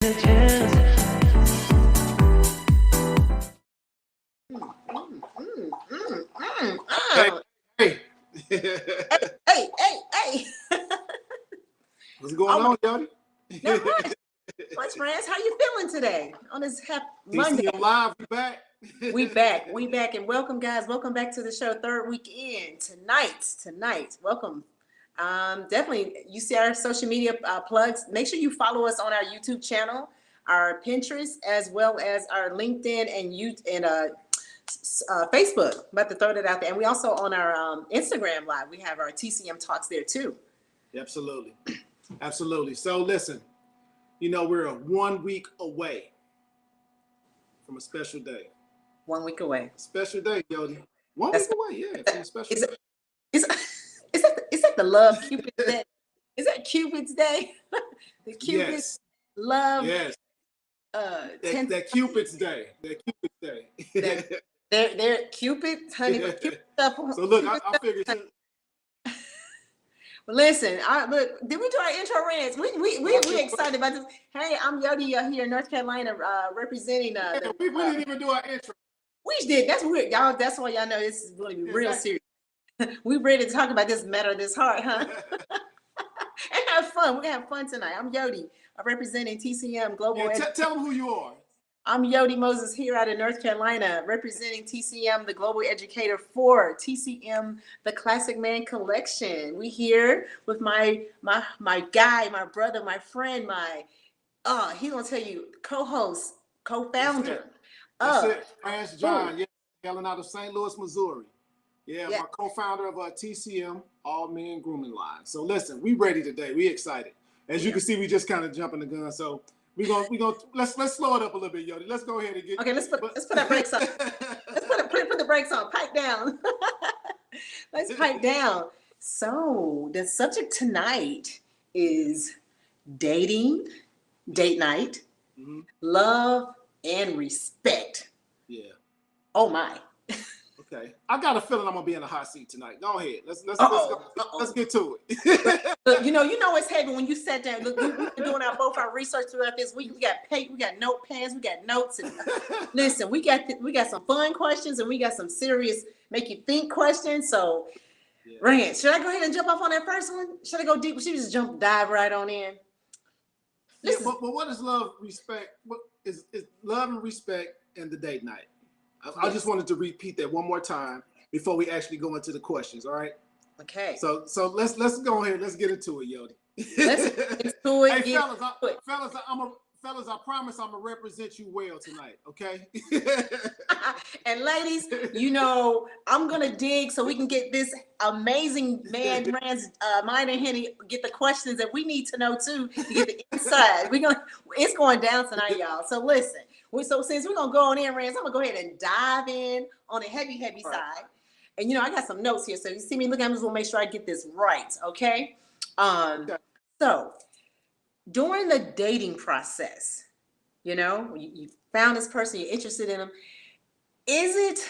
Hey. Hey. What's going on, Yodi? Not much. What's Rance? How you feeling today on this happy Monday? TCM Live, we back. We back, and welcome, guys. Welcome back to the show. Third weekend tonight. Welcome. Definitely, you see our social media plugs. Make sure you follow us on our YouTube channel, our Pinterest, as well as our LinkedIn and Facebook. I'm about to throw that out there, and we also on our Instagram Live. We have our TCM talks there too. Absolutely. So listen, we're 1 week away from a special day. 1 week away. Special day, Yodi. 1 week away, yeah. From a special day. Is that the love Cupid's Day? Is that Cupid's Day? The Cupid's love. Yes. That Cupid's Day. That Cupid's Day. They're Cupid, honey. Cupid stuff. So look, I figured. Listen, did we do our intro, Rance? We excited about this. Hey, I'm Yodi here in North Carolina, representing. We didn't even do our intro. We did. That's weird, y'all. That's why y'all know this is going to be real serious. We ready to talk about this matter, this heart, huh? And have fun. We're gonna have fun tonight. I'm Yodi, representing TCM Global. Yeah, tell them who you are. I'm Yodi Moses here out of North Carolina, representing TCM, the global educator for TCM, the Classic Man Collection. We here with my guy, my brother, my friend, he's gonna tell you, co-host, co-founder. That's it. Rance John, hailing out of St. Louis, Missouri. Yeah, my co-founder of TCM, All Men Grooming Line. So listen, we ready today. We excited. As you can see, we just kind of jumping the gun. So we gonna let's slow it up a little bit, Yodi. Let's go ahead and get. Okay, let's put our brakes on. Let's put the brakes on. Pipe down. Let's pipe down. So the subject tonight is dating, date night, love, and respect. Yeah. Oh my. Okay, I got a feeling I'm gonna be in a hot seat tonight. Go ahead. Let's get to it. Look, you know it's heavy when you sat down. Look, we've been doing both our research throughout this week. We got paper, we got notepads, we got notes. And listen, we got some fun questions and we got some serious make you think questions. So, Rance, should I go ahead and jump off on that first one? Should I go deep? Should we just dive right on in? Listen. Yeah, but what is love, respect? What is love and respect and the date night? I just wanted to repeat that one more time before we actually go into the questions. All right. Okay. So let's go ahead. Let's get into it, Yodi. Let's get into it. Hey, fellas, I promise I'm gonna represent you well tonight. Okay. And ladies, I'm gonna dig so we can get this amazing man, Rance, mine and Henny, get the questions that we need to know too to get the inside. It's going down tonight, y'all. So listen. So since we're going to go on in, Rance, I'm going to go ahead and dive in on the heavy side. And, I got some notes here. So you see me looking, I'm just going to make sure I get this right, okay? So during the dating process, you found this person, you're interested in them. Is it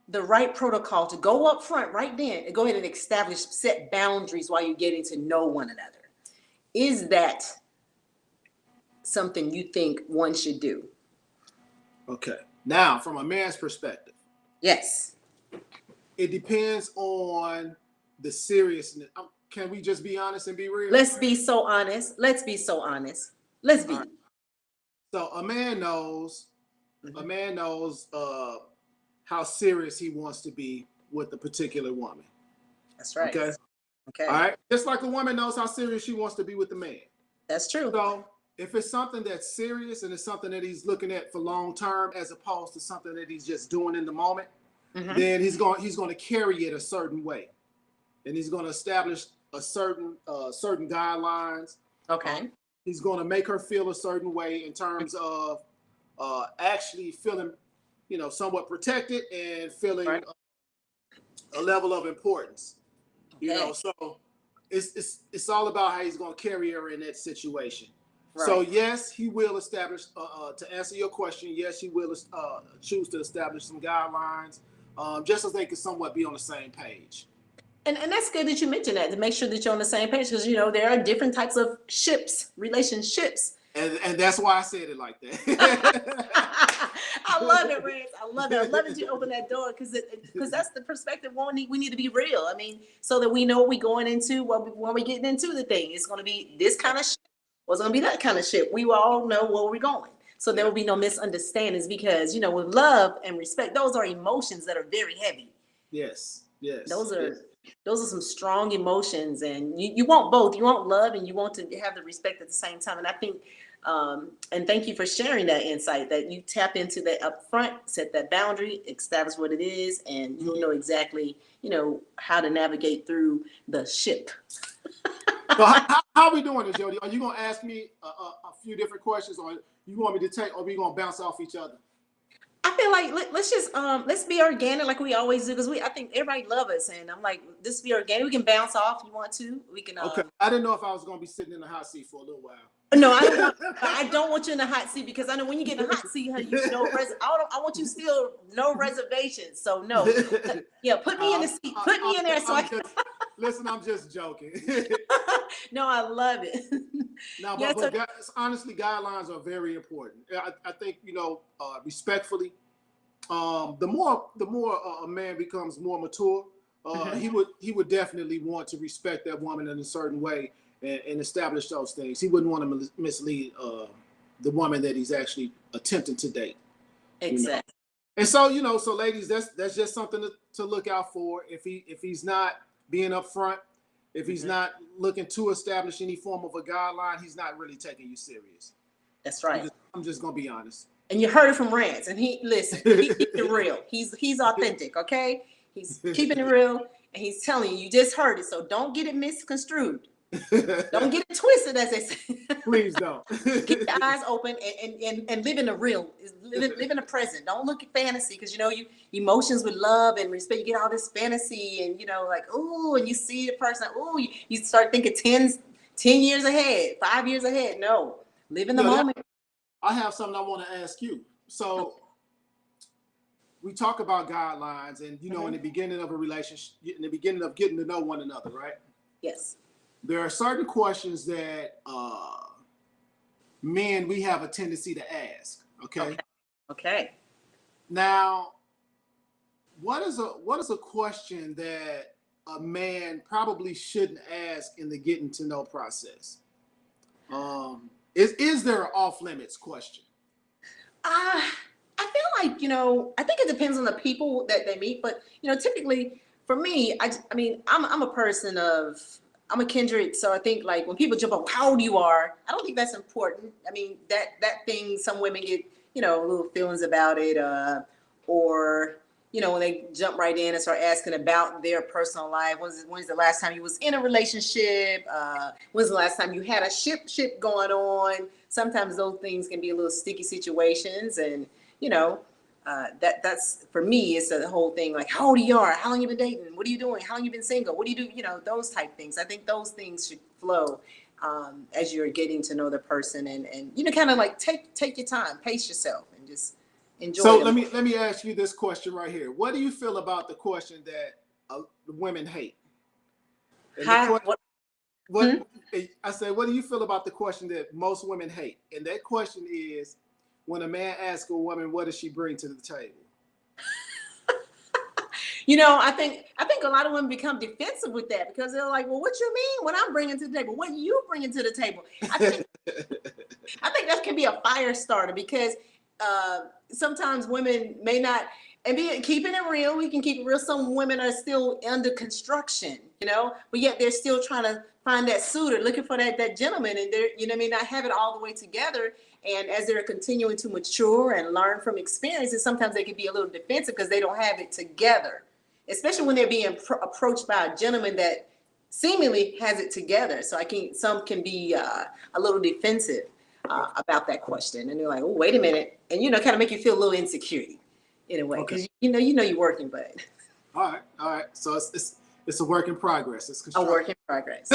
the right protocol to go up front right then and go ahead and set boundaries while you're getting to know one another? Is that something you think one should do? Okay. Now, from a man's perspective. Yes. It depends on the seriousness. Can we just be honest and be real? Let's be so honest. Let's be. Right. So a man knows how serious he wants to be with a particular woman. That's right. Okay. All right. Just like a woman knows how serious she wants to be with a man. That's true. So if it's something that's serious and it's something that he's looking at for long term, as opposed to something that he's just doing in the moment, then he's going to carry it a certain way, and he's going to establish a certain guidelines. Okay. He's going to make her feel a certain way in terms of actually feeling, somewhat protected and feeling a level of importance. Okay. So it's all about how he's going to carry her in that situation. Right. So yes, he will establish, to answer your question, yes, he will choose to establish some guidelines, just so they can somewhat be on the same page. And that's good that you mentioned that, to make sure that you're on the same page, because you know there are different types of relationships. And that's why I said it like that. I love it, Rance. I love it. I love that you open that door, because that's the perspective we need to be real. I mean, so that we know what we're going into when we're getting into the thing. It's going to be this kind of shit, or it's going to be that kind of shit. We will all know where we're going. So there will be no misunderstandings, because, you know, with love and respect, those are emotions that are very heavy. Yes. Those are some strong emotions, and you want both. You want love, and you want to have the respect at the same time. And I think, and thank you for sharing that insight, that you tap into that up front, set that boundary, establish what it is, and you'll know exactly, you know, how to navigate through the ship. So how are we doing this, Yodi? Are you gonna ask me a few different questions, or you want me to take, or we gonna bounce off each other? I feel like let's just let's be organic like we always do, because I think everybody love us, and I'm like, this be organic. We can bounce off if you want to. We can. Okay. I didn't know if I was gonna be sitting in the hot seat for a little while. No, I don't want you in the hot seat, because I know when you get in the hot seat, you know, I want you still no reservations. So no, yeah, put me in the seat, put me in there, so Listen, I'm just joking. No, I love it. No, but guys, honestly, guidelines are very important. I think, you know, respectfully, the more a man becomes more mature, he would definitely want to respect that woman in a certain way and establish those things. He wouldn't want to mislead the woman that he's actually attempting to date. Exactly. You know? And so, you know, so ladies, that's just something to look out for. If he's not being upfront, if he's not looking to establish any form of a guideline, he's not really taking you serious. That's right. I'm just gonna be honest. And you heard it from Rance, and he's it real. He's authentic, okay? He's keeping it real, and he's telling you. You just heard it, so don't get it misconstrued. Don't get it twisted, as they say. Please don't. Keep your eyes open and live in the real. Live in the present. Don't look at fantasy, because you know emotions with love and respect. You get all this fantasy, and you know, like, ooh, and you see the person, ooh, you start thinking 10 years ahead, 5 years ahead. No, live in the moment. I have something I want to ask you. So we talk about guidelines, and you know, in the beginning of a relationship, in the beginning of getting to know one another, right? Yes. There are certain questions that men, we have a tendency to ask. Okay. Now, what is a question that a man probably shouldn't ask in the getting to know process? Is there an off limits question? I feel like, you know, I think it depends on the people that they meet, but you know, typically for me, I mean, I'm a person of. I'm a kindred, so I think like when people jump up, how old you are, I don't think that's important. I mean, that thing, some women get, you know, little feelings about it, or you know, when they jump right in and start asking about their personal life. When's the last time you was in a relationship? When's the last time you had a ship going on? Sometimes those things can be a little sticky situations, and you know. That's for me, it's the whole thing, like how old you are, how long you been dating, what are you doing, how long you been single, what do you do, you know, those type things. I think those things should flow as you're getting to know the person, and you know, kind of like take your time, pace yourself, and just enjoy. So let me ask you this question right here. What do you feel about the question that women hate? I say, what do you feel about the question that most women hate? And that question is, when a man asks a woman, what does she bring to the table? You know, I think a lot of women become defensive with that, because they're like, well, what you mean what I'm bringing to the table? What you bringing to the table? I think that can be a fire starter, because sometimes women may not, and keeping it real, we can keep it real. Some women are still under construction, you know, but yet they're still trying to find that suitor, looking for that gentleman, and they're, you know, may not have it all the way together. And as they're continuing to mature and learn from experiences, sometimes they can be a little defensive because they don't have it together, especially when they're being approached by a gentleman that seemingly has it together. So some can be a little defensive about that question, and they're like, "Oh, wait a minute," and you know, kind of make you feel a little insecurity in a way, because you know you're working, but. All right. So it's a work in progress. It's a work in progress.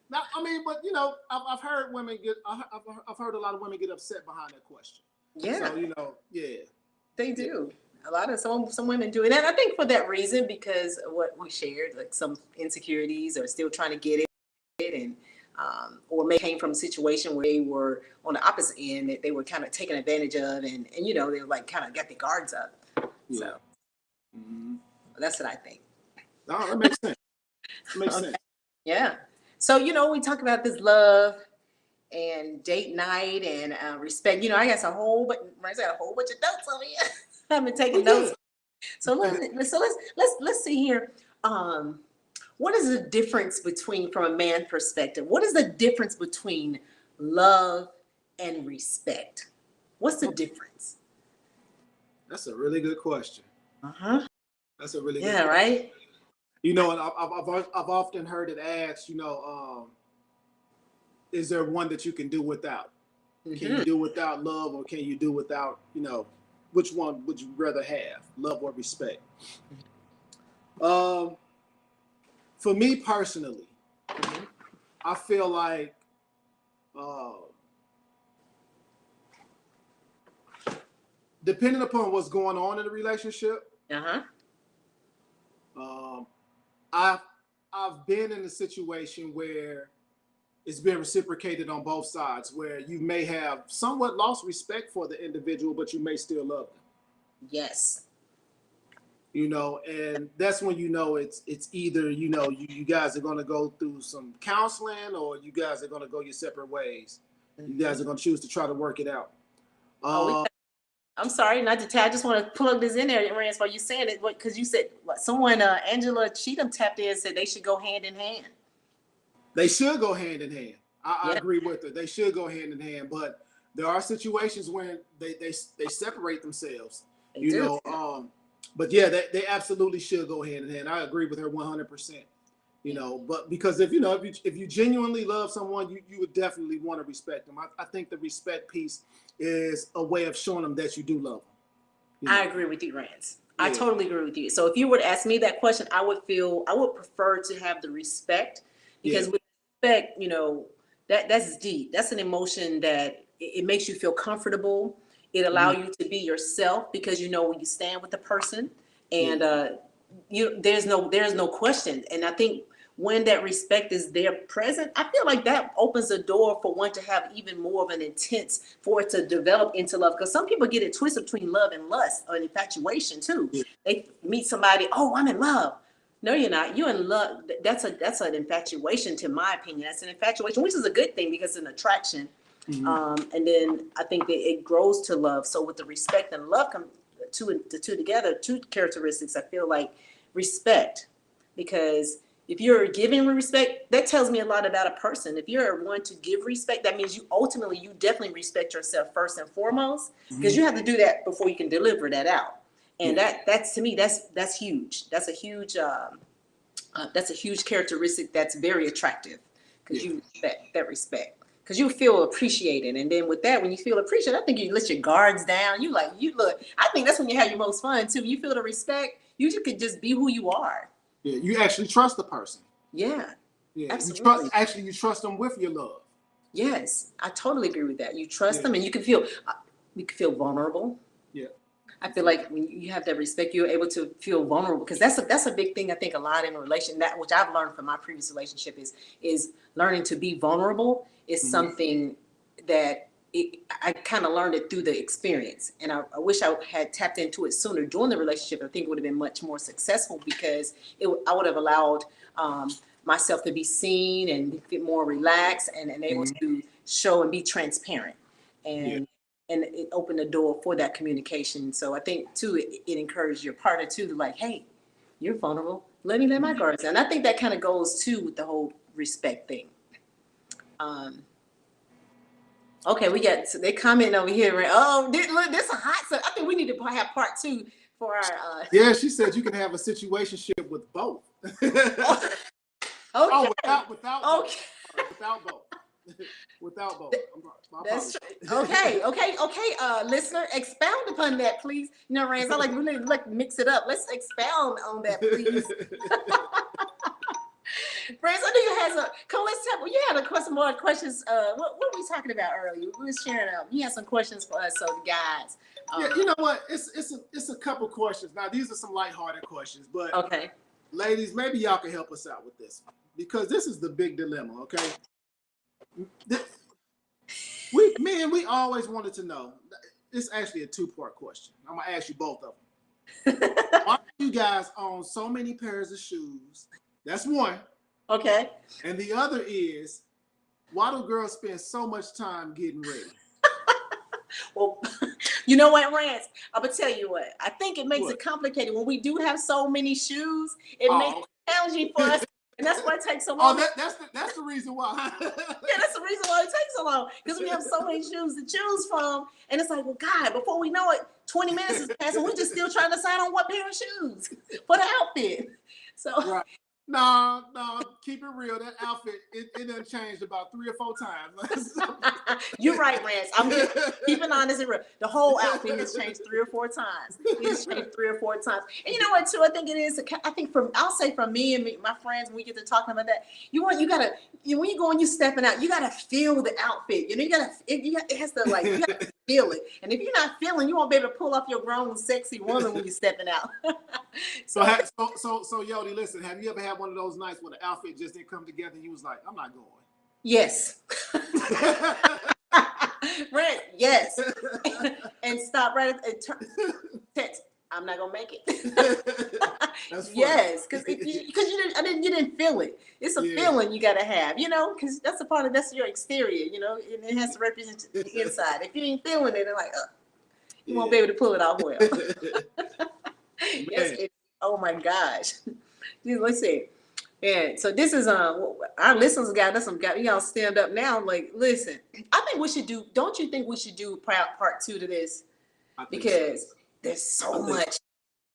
Now, I mean, but you know, I've heard women I've heard a lot of women get upset behind that question. Yeah. So you know, yeah. They do. some women do it, and I think for that reason, because what we shared, like some insecurities or still trying to get it, and or maybe came from a situation where they were on the opposite end, that they were kind of taken advantage of, and they were like kind of got their guards up. Yeah. So that's what I think. No, that makes sense. That makes sense. Yeah. So we talk about this love and date night and respect. I got a whole bunch of notes over here. I've been taking notes. So let's see here. What is the difference between, from a man perspective, what is the difference between love and respect? What's the difference? That's a really good question. That's a really good question. Right? And I've often heard it asked, is there one that you can do without? Can you do without love, or can you do without, which one would you rather have, love or respect? For me personally, I feel like depending upon what's going on in the relationship, I've been in a situation where it's been reciprocated on both sides, where you may have somewhat lost respect for the individual, but you may still love them. Yes. And that's when it's either you guys are going to go through some counseling, or you guys are going to go your separate ways. You guys are going to choose to try to work it out. I'm sorry, not to tell. I just want to plug this in there, Rance, while you saying it, because you said someone, Angela Cheatham tapped in and said they should go hand in hand. They should go hand in hand. I agree with her. They should go hand in hand, but there are situations when they separate themselves. But yeah, they absolutely should go hand in hand. I agree with her 100%. But because if you genuinely love someone, you would definitely want to respect them. I think the respect piece is a way of showing them that you do love them. I agree with you, Rance. Yeah. I totally agree with you. So if you were to ask me that question, I would prefer to have the respect, because with respect, that's deep. That's an emotion that it makes you feel comfortable. It allows you to be yourself, because when you stand with the person, and there's no question. And I think when that respect is there present, I feel like that opens the door for one to have even more of an intense, for it to develop into love. Because some people get it twisted between love and lust, or infatuation too. Yeah. They meet somebody, oh, I'm in love. No, you're not. You're in love. That's an infatuation, to my opinion. That's an infatuation, which is a good thing, because it's an attraction. And then I think that it grows to love. So with the respect and love come the two together, two characteristics. I feel like respect, because if you're giving respect, that tells me a lot about a person. If you're one to give respect, that means you definitely respect yourself first and foremost, because you have to do that before you can deliver that out. And that's to me, that's huge. That's a huge characteristic that's very attractive, because you respect. Because you feel appreciated. And then with that, when you feel appreciated, I think you let your guards down. I think that's when you have your most fun too. You feel the respect, you could just be who you are. Yeah, you actually trust the person. Yeah. Absolutely. You trust them with your love. Yes, I totally agree with that. You trust them, and you can feel vulnerable. Yeah. I feel like when you have that respect, you're able to feel vulnerable, because that's a big thing. I think a lot in a relation, that which I've learned from my previous relationship, is learning to be vulnerable is something that I kind of learned it through the experience. And I wish I had tapped into it sooner during the relationship. I think it would have been much more successful, because I would have allowed myself to be seen and be more relaxed and able to show and be transparent. And it opened the door for that communication. So I think too, it encouraged your partner too, to like, hey, you're vulnerable. Let me let my guards down. I think that kind of goes too with the whole respect thing. Okay, they comment over here. Right? Oh, look, this is a hot. So I think we need to have part 2 for our. Yeah, she said you can have a situationship with both. Okay. Oh, without both. Okay. Without both. Without both. That's true. Okay. Listener, expound upon that, please. Rance, I like mix it up. Let's expound on that, please. Rance, I knew you had some. Come, let's tell. Well, you had some more questions. What were we talking about earlier? We was sharing out. You had some questions for us, so the guys. Yeah, you know what? It's a couple questions. Now these are some lighthearted questions, but okay, ladies, maybe y'all can help us out with this one, because this is the big dilemma. Okay, we always wanted to know. It's actually a two-part question. I'm gonna ask you both of them. Why do you guys own so many pairs of shoes? That's one. Okay. And the other is, why do girls spend so much time getting ready? Well, you know what, Rance? I'm gonna tell you what. I think it makes it complicated when we do have so many shoes. It makes it challenging for us, and that's why it takes so long. That's the reason why. Yeah, that's the reason why it takes so long, because we have so many shoes to choose from, and it's like, well, God, before we know it, 20 minutes is passing. We're just still trying to decide on what pair of shoes for the outfit. So. Right. No, keep it real. That outfit, it done changed about 3 or 4 times. You're right, Rance. I'm just keeping honest and real. The whole outfit has changed 3 or 4 times. It's changed 3 or 4 times. And you know what, too? I think it is. I think I'll say from me and my friends, when we get to talking about that, when you go and you stepping out, you gotta feel the outfit. You know, it has to you gotta feel it. And if you're not feeling, you won't be able to pull off your grown, sexy woman when you're stepping out. So Yodi, listen, have you ever had one of those nights where the outfit just didn't come together and you was like, I'm not going? Yes. Right, yes. And stop right at text. I'm not gonna make it. That's funny. Yes, because you didn't feel it. It's a feeling you gotta have, because that's your exterior, and it has to represent the inside. If you ain't feeling it, you won't be able to pull it off well. Yes. Oh my gosh. Let's see. Yeah, so this is our listeners got us some y'all stand up now. Like, listen, I think we should do. Don't you think we should do part 2 to this? Because there's so much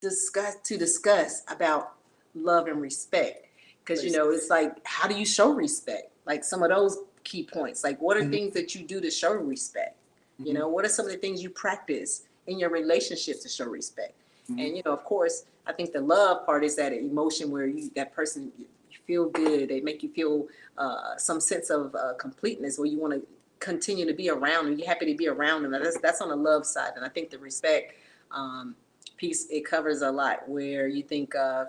to discuss about love and respect. Because it's like, how do you show respect? Like some of those key points. Like, what are things that you do to show respect? What are some of the things you practice in your relationship to show respect? And of course, I think the love part is that emotion where that person, you feel good. They make you feel some sense of completeness, where you want to continue to be around them. You're happy to be around them. That's on the love side. And I think the respect piece, it covers a lot, where you think of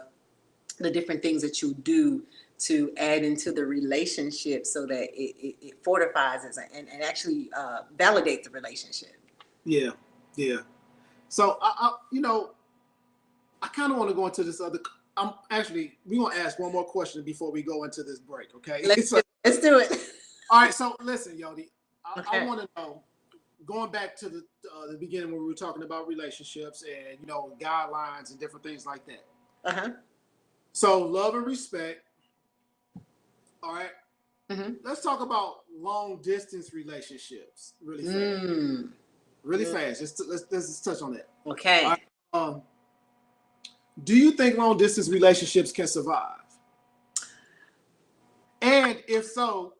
the different things that you do to add into the relationship so that it fortifies it and actually validates the relationship. Yeah. So, I kind of want to go into this other. We're going to ask one more question before we go into this break, okay? Let's do it. All right, so listen, Yodi, I want to know, going back to the beginning when we were talking about relationships and, guidelines and different things like that. Uh-huh. So love and respect, all right? Mm-hmm. Let's talk about long-distance relationships really fast. Really fast. Let's just touch on that. Okay. All right. Do you think long distance relationships can survive? And if so,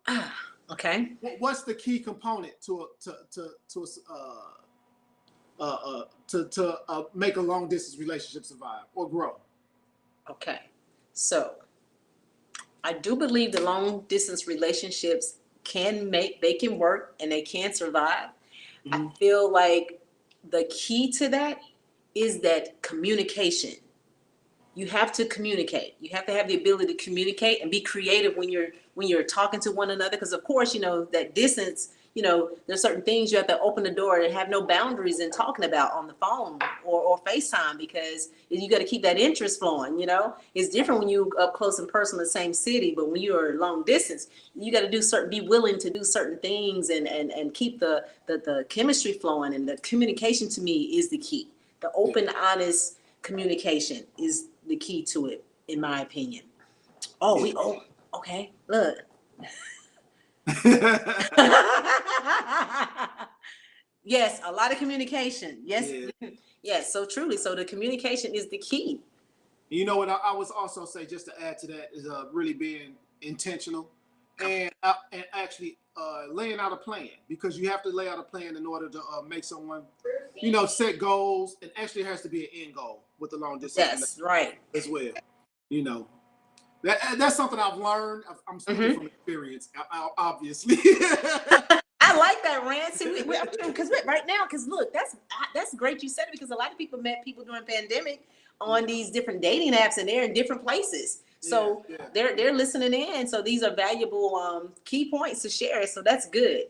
okay, what's the key component to make a long distance relationship survive or grow? Okay, so I do believe the long distance relationships can work and they can survive. I feel like the key to that is that communication. You have to communicate. You have to have the ability to communicate and be creative when you're talking to one another. Because of course, that distance, there's certain things you have to open the door and have no boundaries in talking about on the phone or FaceTime, because you got to keep that interest flowing. It's different when you up close and personal in the same city, but when you are long distance, you got to be willing to do certain things and keep the chemistry flowing. And the communication to me is the key. The open, honest communication is the key to it, in my opinion. Okay, look. Yes, a lot of communication. Yes, yes. So truly, the communication is the key. You know what I was also say, just to add to that, is really being intentional and actually laying out a plan, because you have to lay out a plan in order to make someone, set goals, and actually has to be an end goal with the long distance. Yes, right. As well, That's something I've learned. I'm speaking from experience, obviously. I like that, Rance. Because right now, because look, that's great you said it, because a lot of people met people during pandemic on these different dating apps, and they're in different places. So they're listening in. So these are valuable key points to share. So that's good.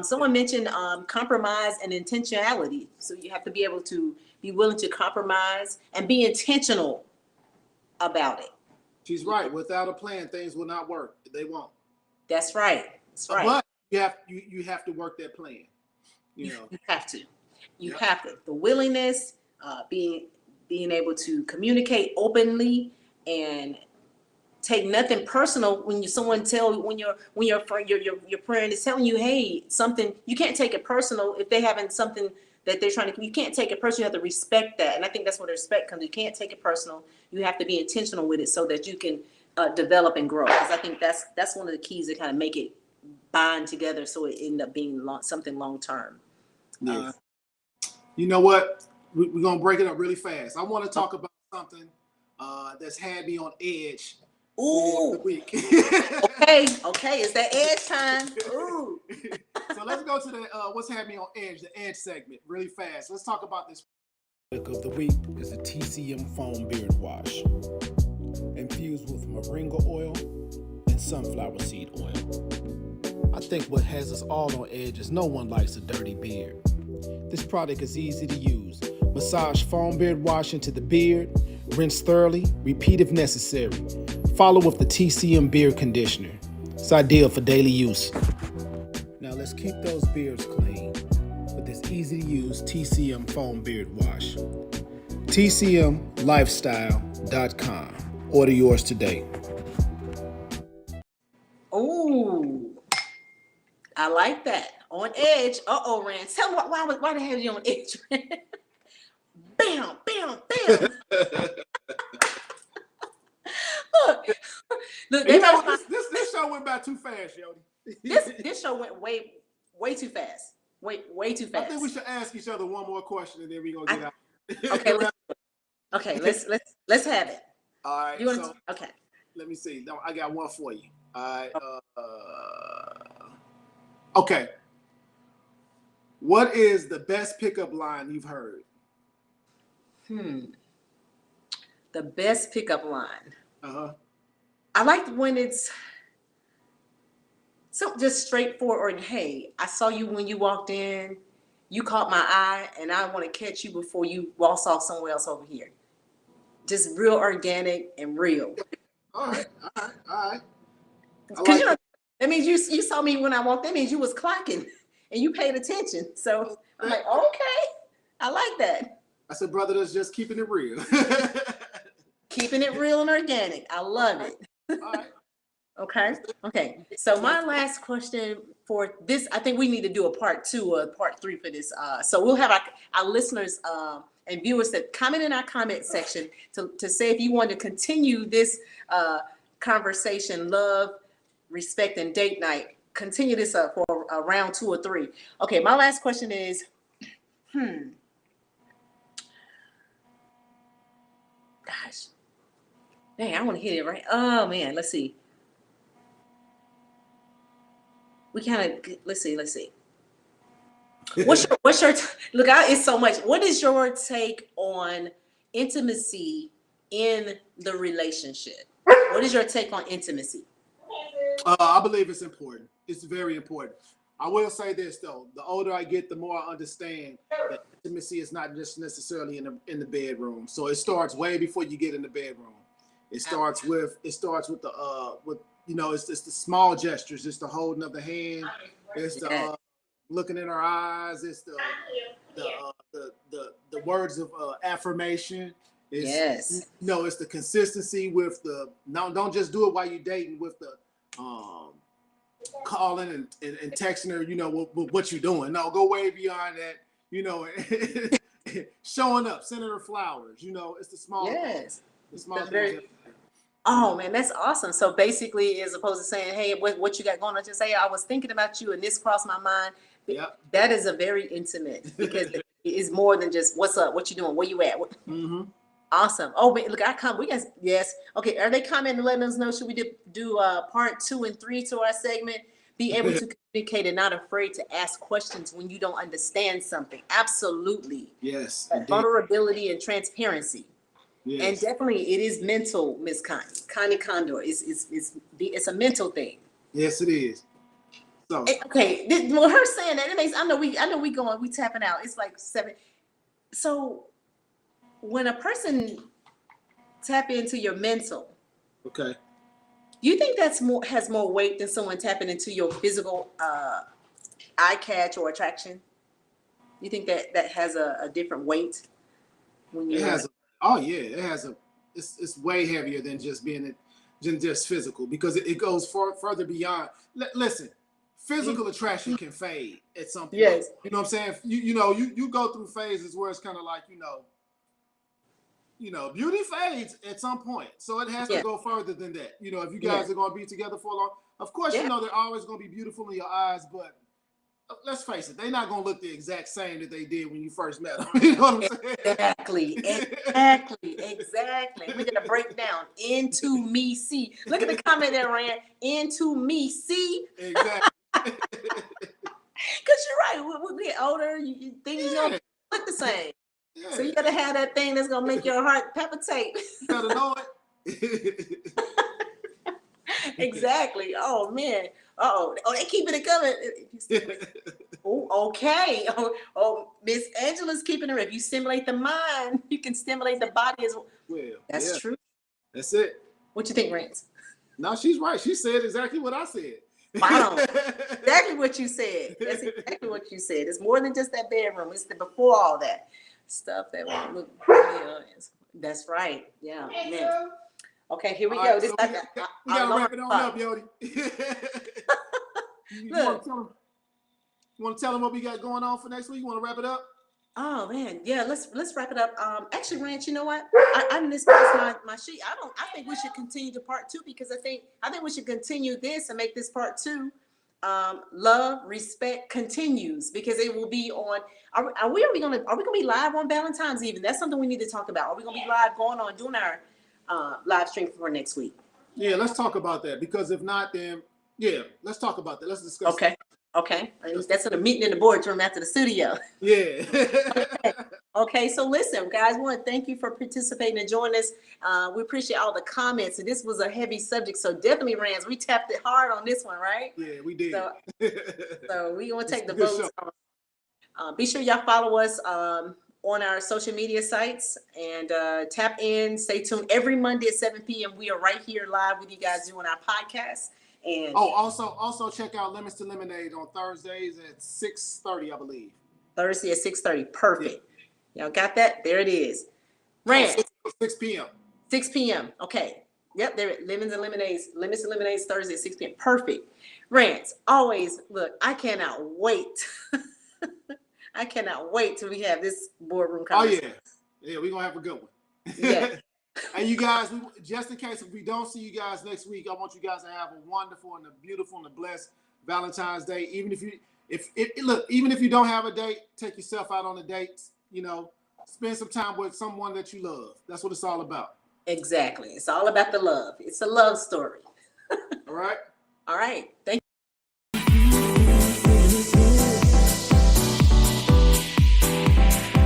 Someone mentioned compromise and intentionality. So you have to be able to be willing to compromise and be intentional about it. She's right. Without a plan, things will not work. They won't. That's right. That's right. But you have to work that plan. You know. You have to. You have to. The willingness, being able to communicate openly and take nothing personal when your friend is telling you, hey, something, you can't take it personal if they haven't something that they're trying to, you can't take it personal. You have to respect that. And I think that's where the respect comes. You can't take it personal. You have to be intentional with it so that you can develop and grow. Because I think that's one of the keys to kind of make it bind together so it end up being something long term. Yeah. You know what? We're going to break it up really fast. I want to talk about something that's had me on edge. Ooh. The week. Okay, it's that edge time. Ooh. So let's go to the what's had me on edge, the edge segment, really fast. Let's talk about this. Pick of the week is a TCM foam beard wash, infused with moringa oil and sunflower seed oil. I think what has us all on edge is no one likes a dirty beard. This product is easy to use. Massage foam beard wash into the beard, rinse thoroughly, repeat if necessary. Follow with the TCM beard conditioner. It's ideal for daily use. Now let's keep those beards clean with this easy to use TCM foam beard wash. TCMlifestyle.com. Order yours today. Ooh, I like that. On edge. Rance. Tell me why the hell are you on edge, Rance? Bam, bam, bam. Look, this show went by too fast, Yodi. This show went way too fast. Way too fast. I think we should ask each other one more question and then we're gonna get out. Okay, let's have it. All right. Okay. Let me see. No, I got one for you. All right. Okay. What is the best pickup line you've heard? The best pickup line. I like when it's so just straightforward. Or, hey, I saw you when you walked in. You caught my eye, and I want to catch you before you waltz off somewhere else over here. Just real organic and real. All right. Because that means you saw me when I walked in. That means you was clocking and you paid attention. So I'm like, okay, I like that. I said, brother, that's just keeping it real. Keeping it real and organic. I love it. All right. Okay. So my last question for this, I think we need to do a part 2 or part 3 for this. So we'll have our listeners and viewers that comment in our comment section to say if you want to continue this conversation, love, respect, and date night. Continue this for round 2 or 3. Okay, my last question is, gosh, dang, I want to hit it right. Oh man, let's see. We kind of let's see. What's your look? It's so much. What is your take on intimacy in the relationship? What is your take on intimacy? I believe it's important. It's very important. I will say this though: the older I get, the more I understand that intimacy is not just necessarily in the bedroom. So it starts way before you get in the bedroom. It starts with the it's the small gestures. It's the holding of the hand. It's the looking in our eyes. It's the words of affirmation. It's, it's the consistency with the don't just do it while you're dating with the calling and texting her, what you're doing. No, go way beyond that, showing up, sending her flowers, it's the small things. The small things. Oh man, that's awesome. So basically, as opposed to saying, hey, what you got going on, just say, I was thinking about you and this crossed my mind. Yep. That is a very intimate, because it's more than just what's up, what you doing, where you at. Mm-hmm. Awesome. Oh, wait, look, we can, yes. Okay, are they commenting, letting us know, should we do part 2 and 3 to our segment? Be able to communicate and not afraid to ask questions when you don't understand something. Absolutely. Yes. Vulnerability and transparency. Yes. And definitely it is mental, Miss Connie Condor. It's a mental thing. Yes, it is. So okay, well, her saying that, it makes, I know we tapping out. It's like 7. So when a person tap into your mental, okay, you think has more weight than someone tapping into your physical eye catch or attraction? You think that has a different weight? When it has it has it's way heavier than just just physical, because it goes further beyond. Listen, physical attraction can fade at some point. Yes. You know what I'm saying? You go through phases where it's kind of like, beauty fades at some point. So it has to go further than that. If you guys are going to be together for a long, of course, they're always going to be beautiful in your eyes, but let's face it, they're not going to look the exact same that they did when you first met them. You know what I'm saying? Exactly. We're going to break down into me, see. Look at the comment there, Rand. Into me, see. Exactly. Because you're right. We get older, things don't look the same. Yeah. So you got to have that thing that's going to make your heart palpitate. You got to know it. Exactly. Oh, man. Oh, they keeping it coming. Oh, okay. Oh, Miss Angela's keeping it. If you stimulate the mind, you can stimulate the body as well. That's true. That's it. What you think, Rance? No, she's right. She said exactly what I said. Wow. Exactly what you said. That's exactly what you said. It's more than just that bedroom. It's before all that stuff that won't look. That's right. Yeah, man. Okay, here we go. Right, so we gotta wrap it on up, Yodi. You want to tell them what we got going on for next week? You want to wrap it up? Oh man, yeah. Let's wrap it up. Actually, Rance, you know what? I misplaced my sheet. I think we should continue to part 2, because I think we should continue this and make this part 2. Love, respect continues, because it will be on. Are we gonna be live on Valentine's Eve? That's something we need to talk about. Are we gonna be live doing our live stream for next week? Yeah, let's talk about that, because if not, then let's talk about that. Let's discuss. Okay. Okay. That's in a meeting in the boardroom after the studio. Yeah. Okay. So listen, guys, we want to thank you for participating and joining us. We appreciate all the comments. And this was a heavy subject, so definitely, Rance, we tapped it hard on this one, right? Yeah, we did. So we want to take the votes. Be sure y'all follow us on our social media sites, and tap in. Stay tuned every Monday at 7 p.m. We are right here live with you guys doing our podcast. And also check out Lemons to Lemonade on Thursdays at 6:30, I believe. Thursday at 6:30. Perfect. Yeah. Y'all got that? There it is. Rance. 6 p.m. 6 p.m. Okay. Yep. There. Lemons and Lemonades Thursday at 6 p.m. Perfect. Rance. Always look. I cannot wait. I cannot wait till we have this boardroom conversation. Oh yeah. We're gonna have a good one. Yeah. And you guys, just in case if we don't see you guys next week, I want you guys to have a wonderful and a beautiful and a blessed Valentine's Day. Even if you don't have a date, take yourself out on a date. Spend some time with someone that you love. That's what it's all about. Exactly. It's all about the love. It's a love story. All right. All right. Thank you.